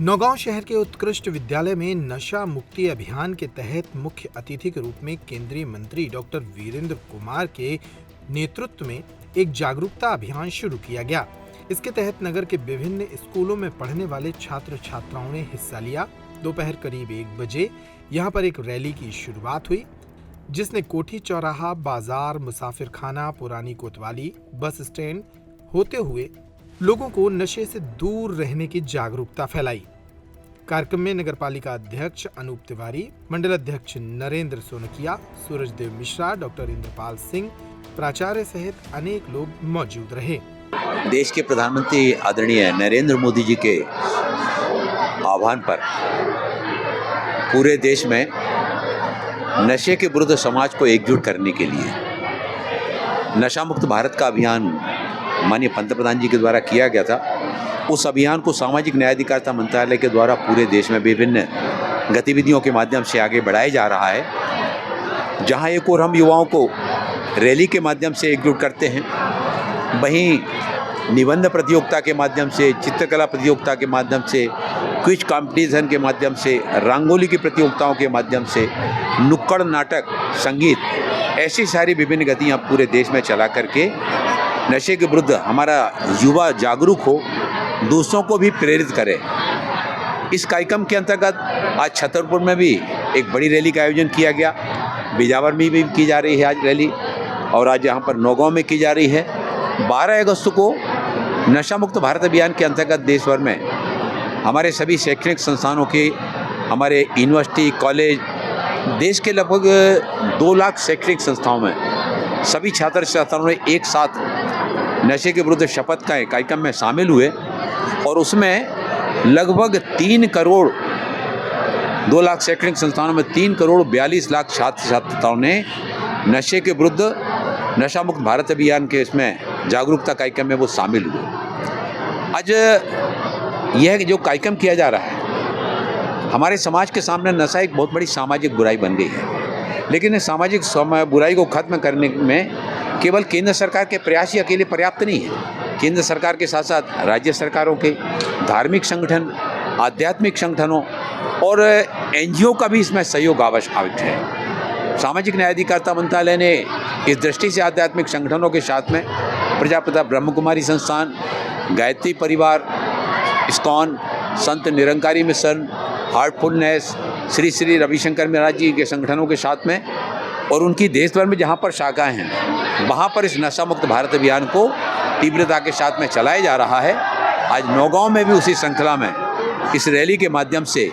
नौगांव शहर के उत्कृष्ट विद्यालय में नशा मुक्ति अभियान के तहत मुख्य अतिथि के रूप में केंद्रीय मंत्री डॉक्टर वीरेंद्र कुमार के नेतृत्व में एक जागरूकता अभियान शुरू किया गया। इसके तहत नगर के विभिन्न स्कूलों में पढ़ने वाले छात्र छात्राओं ने हिस्सा लिया। दोपहर करीब 1 बजे यहां पर एक रैली की शुरुआत हुई, जिसने कोठी चौराहा, बाजार, मुसाफिर खाना, पुरानी कोतवाली, बस स्टैंड होते हुए लोगों को नशे से दूर रहने की जागरूकता फैलाई। कार्यक्रम में नगरपालिका अध्यक्ष अनूप तिवारी, मंडल अध्यक्ष नरेंद्र सोनकिया, सूरजदेव मिश्रा, डॉक्टर इंद्रपाल सिंह, प्राचार्य सहित अनेक लोग मौजूद रहे। देश के प्रधानमंत्री आदरणीय नरेंद्र मोदी जी के आह्वान पर पूरे देश में नशे के विरुद्ध समाज को एकजुट करने के लिए नशा मुक्त भारत का अभियान माननीय पंतप्रधान जी के द्वारा किया गया था। उस अभियान को सामाजिक न्याय अधिकारिता मंत्रालय के द्वारा पूरे देश में विभिन्न गतिविधियों के माध्यम से आगे बढ़ाया जा रहा है। जहां एक और हम युवाओं को रैली के माध्यम से एकजुट करते हैं, वहीं निबंध प्रतियोगिता के माध्यम से, चित्रकला प्रतियोगिता के माध्यम से, क्विज कंपटीशन के माध्यम से, रंगोली की प्रतियोगिताओं के माध्यम से, नुक्कड़ नाटक, संगीत, ऐसी सारी विभिन्न गतियाँ पूरे देश में चला करके नशे के विरुद्ध हमारा युवा जागरूक हो, दूसरों को भी प्रेरित करे। इस कार्यक्रम के अंतर्गत आज छतरपुर में भी एक बड़ी रैली का आयोजन किया गया, बिजावर में भी की जा रही है आज रैली, और आज यहाँ पर नौगांव में की जा रही है। 12 अगस्त को नशा मुक्त भारत अभियान के अंतर्गत देश भर में हमारे सभी शैक्षणिक संस्थानों के, हमारे यूनिवर्सिटी, कॉलेज, देश के लगभग 2 लाख शैक्षणिक संस्थाओं में सभी छात्र छात्राओं ने एक साथ नशे के विरुद्ध शपथ का कार्यक्रम में शामिल हुए, और उसमें लगभग 3 करोड़ 2 लाख शैक्षणिक संस्थानों में 3 करोड़ 42 लाख छात्र छात्राओं ने नशे के विरुद्ध नशा मुक्त भारत अभियान के इसमें जागरूकता कार्यक्रम में वो शामिल हुए। आज यह जो कार्यक्रम किया जा रहा है, हमारे समाज के सामने नशा एक बहुत बड़ी सामाजिक बुराई बन गई है, लेकिन इस सामाजिक बुराई को खत्म करने में केवल केंद्र सरकार के प्रयास ही अकेले पर्याप्त नहीं है। केंद्र सरकार के साथ साथ राज्य सरकारों के, धार्मिक संगठन, आध्यात्मिक संगठनों और एनजीओ का भी इसमें सहयोग आवश्यक है। सामाजिक न्याय अधिकारिता मंत्रालय ने इस दृष्टि से आध्यात्मिक संगठनों के साथ में प्रजापिता ब्रह्म कुमारी संस्थान, गायत्री परिवार, ISKCON, Sant Nirankari mission, Heartfulness, Shri Shri Ravishankar महाराज जी के संगठनों के साथ में, और उनकी देश भर में जहाँ पर शाखाएं हैं, वहाँ पर इस नशा मुक्त भारत अभियान को तीव्रता के साथ में चलाया जा रहा है। आज नौगांव में भी उसी श्रृंखला में इस रैली के माध्यम से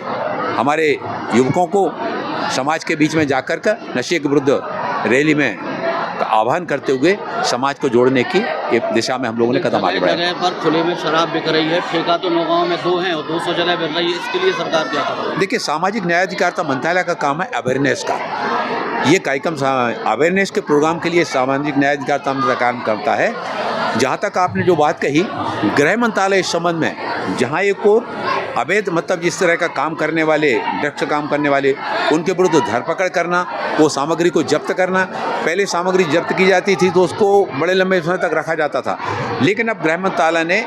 हमारे युवकों को समाज के बीच में जाकर कर नशे के विरुद्ध रैली में आह्वान करते हुए समाज को जोड़ने की दिशा में हम लोगों ने कदम आगे बढ़ाया। जगह पर खुले में शराब बिक रही है, ठेका तो नौगांव में 2 हैं और 200 जगह बिक रही है, इसके लिए सरकार क्या कर रही है? देखिए, सामाजिक न्याय अधिकारिता मंत्रालय का काम है अवेयरनेस का। ये कार्यक्रम अवेयरनेस के प्रोग्राम के लिए सामाजिक न्याय अधिकारिता मंत्रालय काम करता है। जहाँ तक आपने जो बात कही, गृह मंत्रालय इस संबंध में जहाँ एक और अवैध मतलब जिस तरह का काम करने वाले, ड्रग्स काम करने वाले, उनके विरुद्ध धरपकड़ करना, वो सामग्री को जब्त करना। पहले सामग्री जब्त की जाती थी तो उसको बड़े लंबे समय तक रखा जाता था, लेकिन अब गृह मंत्रालय ने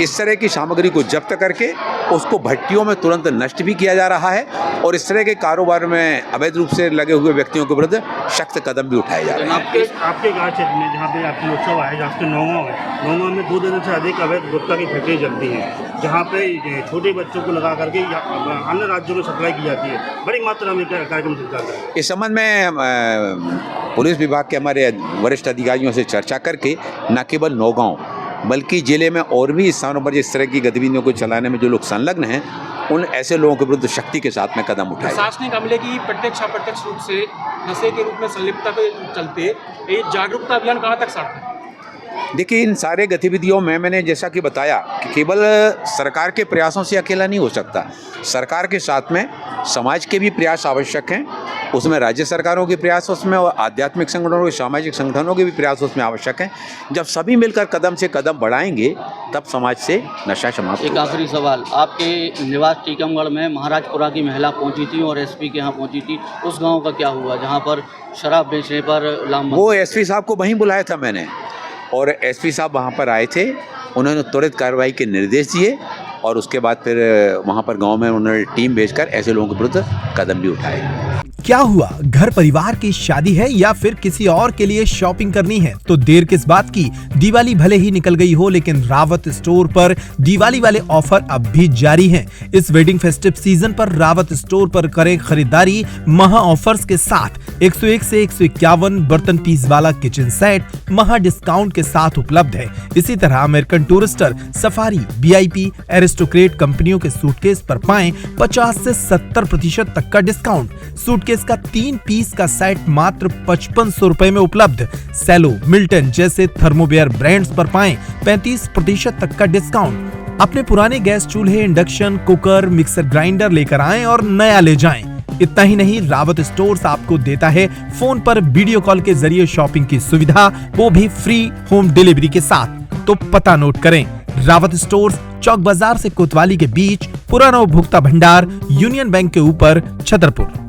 इस तरह की सामग्री को जब्त करके उसको भट्टियों में तुरंत नष्ट भी किया जा रहा है, और इस तरह के कारोबार में अवैध रूप से लगे हुए व्यक्तियों के विरुद्ध सख्त कदम भी उठाए जा रहे हैं। आपके गाँव क्षेत्र में जहाँ पे आपकी लोकसभा है, जहाँ पे नौगांव है, नौगांव में 2 दर्जन से अधिक अवैध गुटखा की फैक्ट्री चलती है, जहाँ पे छोटे बच्चों को लगा करके अन्य राज्यों में सप्लाई की जाती है। बड़ी मात्रा में कार्यक्रम चलता है। इस संबंध में पुलिस विभाग के हमारे वरिष्ठ अधिकारियों से चर्चा करके न केवल नौगांव बल्कि जिले में और भी स्थानों पर इस तरह की गतिविधियों को चलाने में जो लोग संलग्न हैं, उन ऐसे लोगों के विरुद्ध सख्ती के साथ में कदम उठाए। प्रशासनिक अमले की प्रत्यक्ष अप्रत्यक्ष रूप से नशे के रूप में संलिप्तता के चलते ये जागरूकता अभियान कहाँ तक सार्थक है? देखिए, इन सारे गतिविधियों में मैंने जैसा कि बताया कि केवल सरकार के प्रयासों से अकेला नहीं हो सकता। सरकार के साथ में समाज के भी प्रयास आवश्यक हैं, उसमें राज्य सरकारों के प्रयास उसमें, और आध्यात्मिक संगठनों के, सामाजिक संगठनों के भी प्रयास उसमें आवश्यक हैं। जब सभी मिलकर कदम से कदम बढ़ाएंगे तब समाज से नशा समाप्त होगा। एक आखिरी सवाल, आपके निवास टीकमगढ़ में महाराजपुरा की महिला पहुंची थी और एसपी के यहाँ पहुंची थी, उस गाँव का क्या हुआ जहाँ पर शराब बेचने पर लामबंद? वो एसपी साहब को वहीं बुलाया था मैंने, और एसपी साहब वहाँ पर आए थे, उन्होंने त्वरित कार्रवाई के निर्देश दिए और उसके बाद फिर वहाँ पर गांव में उन्होंने टीम भेजकर ऐसे लोगों के विरुद्ध कदम भी उठाए। क्या हुआ, घर परिवार की शादी है या फिर किसी और के लिए शॉपिंग करनी है तो देर किस बात की। दिवाली भले ही निकल गई हो लेकिन रावत स्टोर पर दिवाली वाले ऑफर अब भी जारी हैं। इस वेडिंग फेस्टिव सीजन पर रावत स्टोर पर करें खरीदारी महा ऑफर्स के साथ। 101 से 151 बर्तन पीस वाला किचन सेट महा डिस्काउंट के साथ उपलब्ध है। इसी तरह American Tourister, Safari, VIP, Aristocrat कंपनियों के सूटकेस पर पाएं 50 से 70% तक का डिस्काउंट। सूटकेस का 3 पीस का सेट मात्र 5500 रुपए में उपलब्ध। सेलो, मिल्टन जैसे थर्मोवेयर ब्रांड्स पर पाएं 35% तक का डिस्काउंट। अपने पुराने गैस चूल्हे, इंडक्शन कुकर, मिक्सर ग्राइंडर लेकर आएं और नया ले जाएं। इतना ही नहीं, रावत स्टोर्स आपको देता है फोन पर वीडियो कॉल के जरिए शॉपिंग की सुविधा, वो भी फ्री होम डिलीवरी के साथ। तो पता नोट करें, रावत स्टोर्स, चौक बाजार से कोतवाली के बीच, पुराना उपभोक्ता भंडार, यूनियन बैंक के ऊपर, छतरपुर।